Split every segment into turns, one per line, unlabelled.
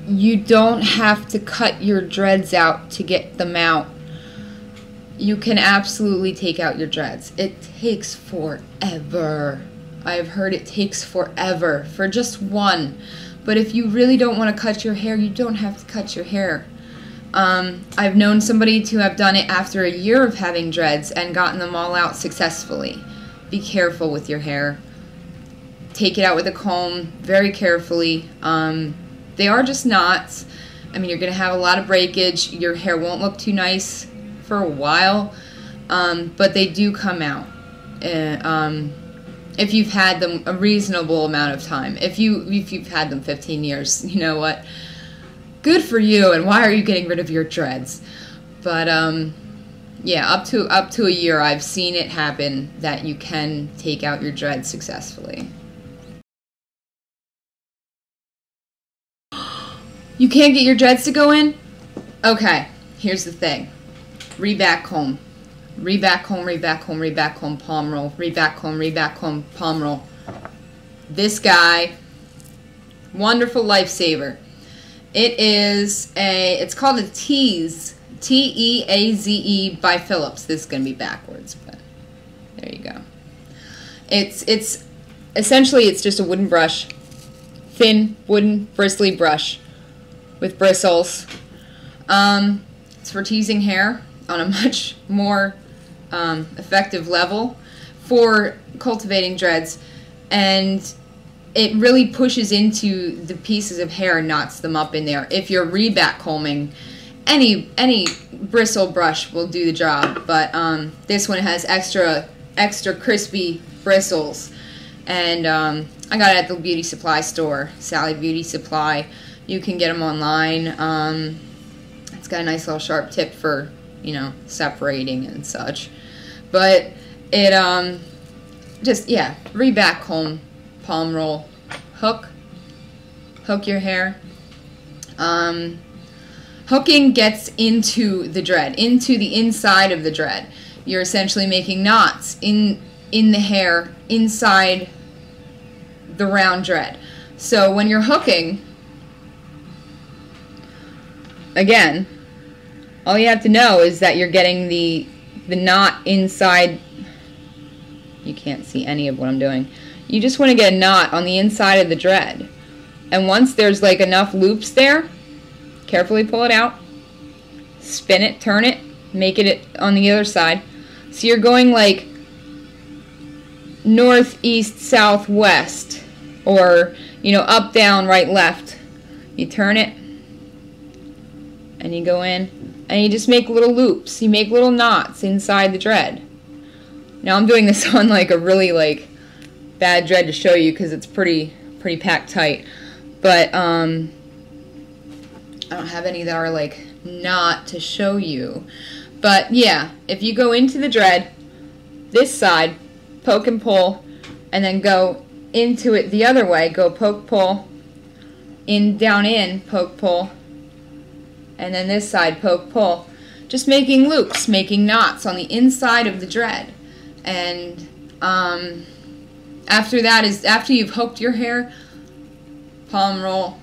you don't have to cut your dreads out to get them out. You can absolutely take out your dreads. It takes forever. I've heard it takes forever for just one. But if you really don't want to cut your hair, you don't have to cut your hair. I've known somebody to have done it after a year of having dreads and gotten them all out successfully. Be careful with your hair. Take it out with a comb very carefully. They are just knots. I mean, you're going to have a lot of breakage. Your hair won't look too nice for a while, but they do come out. If you've had them a reasonable amount of time. If you've had them 15 years, you know what? Good for you, and why are you getting rid of your dreads? But yeah, up to a year I've seen it happen that you can take out your dreads successfully. You can't get your dreads to go in? Okay, here's the thing. Reback comb. Reback comb, reback comb, reback comb, palm roll. Reback comb, palm roll. This guy, wonderful lifesaver. It's called a Tease. T-E-A-Z-E by Phillips. This is going to be backwards, but there you go. It's essentially, it's just a wooden brush. Thin, wooden, bristly brush with bristles. It's for teasing hair on a much more effective level for cultivating dreads, and it really pushes into the pieces of hair and knots them up in there. If you're reback combing, any bristle brush will do the job, but this one has extra crispy bristles, and I got it at the beauty supply store, Sally Beauty Supply. You can get them online. It's got a nice little sharp tip for, you know, separating and such. But it just, yeah, reback comb, palm roll, hook your hair. Hooking gets into the dread, into the inside of the dread. You're essentially making knots in the hair inside the round dread. So when you're hooking, again, all you have to know is that you're getting the knot inside. You can't see any of what I'm doing. You just want to get a knot on the inside of the dread. And once there's like enough loops there, carefully pull it out, spin it, turn it, make it on the other side. So you're going like north, east, south, west, or, you know, up, down, right, left. You turn it, and you go in, and you just make little loops. You make little knots inside the dread. Now I'm doing this on like a really like bad dread to show you because it's pretty packed tight. But I don't have any that are like not to show you. But yeah, if you go into the dread, this side, poke and pull, and then go into it the other way, go poke, pull, in, down, in, poke, pull, and then this side, poke, pull. Just making loops, making knots on the inside of the dread. And after that is, after you've hooked your hair, palm roll,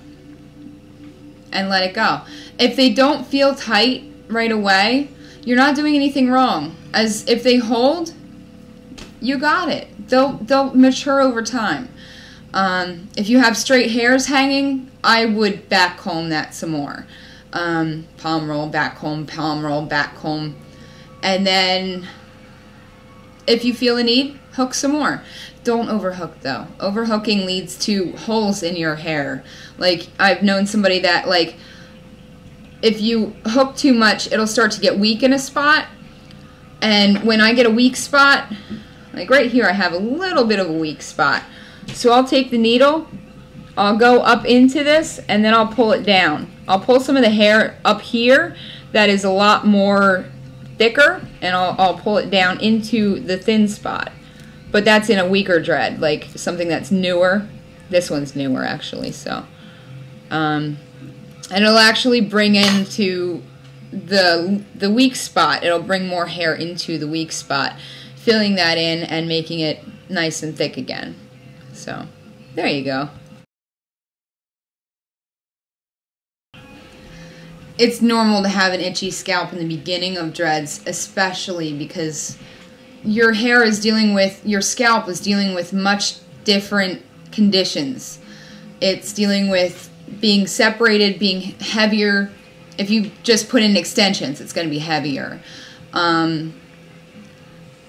and let it go. If they don't feel tight right away, you're not doing anything wrong. As if they hold, you got it. They'll mature over time. If you have straight hairs hanging, I would back comb that some more. Palm roll, back comb, palm roll, back comb, and then if you feel a need, hook some more. Don't overhook though. Overhooking leads to holes in your hair. Like, I've known somebody that, like, if you hook too much, it'll start to get weak in a spot. And when I get a weak spot, like right here, I have a little bit of a weak spot. So I'll take the needle, I'll go up into this, and then I'll pull it down. I'll pull some of the hair up here that is a lot more thicker, and I'll pull it down into the thin spot. But that's in a weaker dread, like something that's newer. This one's newer actually, so. And it'll actually bring into the weak spot. It'll bring more hair into the weak spot, filling that in and making it nice and thick again. So, there you go. it's normal to have an itchy scalp in the beginning of dreads, especially because your hair is dealing with, your scalp is dealing with much different conditions. It's dealing with being separated, being heavier. If you just put in extensions, it's going to be heavier.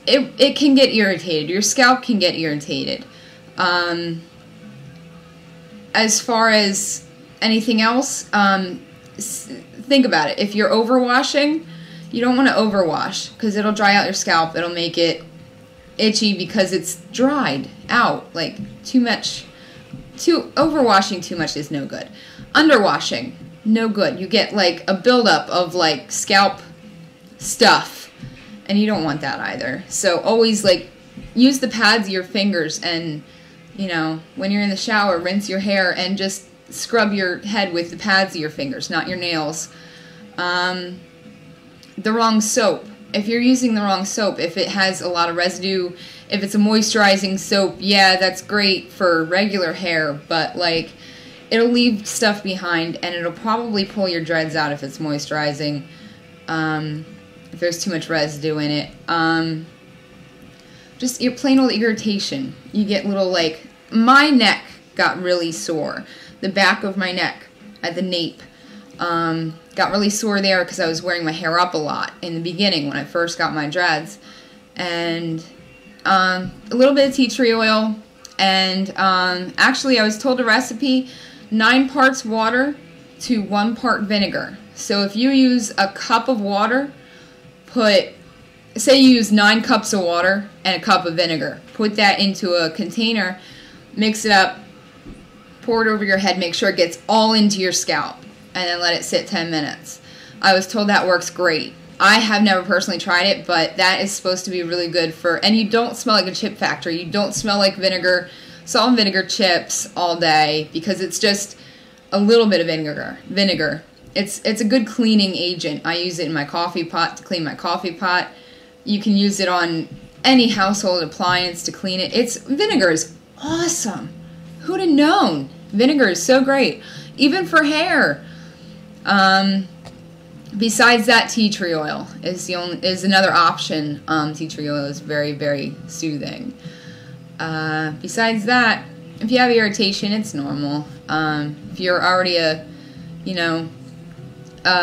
It can get irritated. Your scalp can get irritated. As far as anything else, think about it. If you're overwashing, you don't want to overwash because it'll dry out your scalp. It'll make it itchy because it's dried out. Like overwashing too much is no good. Underwashing, no good. You get like a buildup of like scalp stuff, and you don't want that either. So always like use the pads of your fingers, and you know, when you're in the shower, rinse your hair and just scrub your head with the pads of your fingers, not your nails. The wrong soap. If you're using the wrong soap, if it has a lot of residue, if it's a moisturizing soap, yeah, that's great for regular hair, but like it'll leave stuff behind, and it'll probably pull your dreads out if it's moisturizing, if there's too much residue in it. Just your plain old irritation. You get little, like, my neck got really sore. The back of my neck at the nape got really sore there because I was wearing my hair up a lot in the beginning when I first got my dreads. And a little bit of tea tree oil, and actually I was told a recipe, 9 parts water to 1 part vinegar. So if you use a cup of water, say you use 9 cups of water and a cup of vinegar. Put that into a container, mix it up, pour it over your head, make sure it gets all into your scalp, and then let it sit 10 minutes. I was told that works great. I have never personally tried it, but that is supposed to be really good for, and you don't smell like a chip factory. You don't smell like vinegar, salt and vinegar chips all day, because it's just a little bit of vinegar. It's a good cleaning agent. I use it in my coffee pot to clean my coffee pot. You can use it on any household appliance to clean it. Vinegar is awesome. Who'd have known? Vinegar is so great, even for hair. Besides that, tea tree oil is another option. Tea tree oil is very, very soothing. Besides that, if you have irritation, it's normal. If you're already a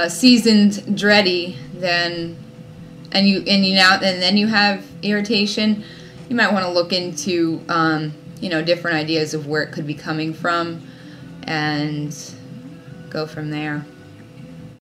seasoned dready, then and then you have irritation, you might want to look into different ideas of where it could be coming from, and go from there.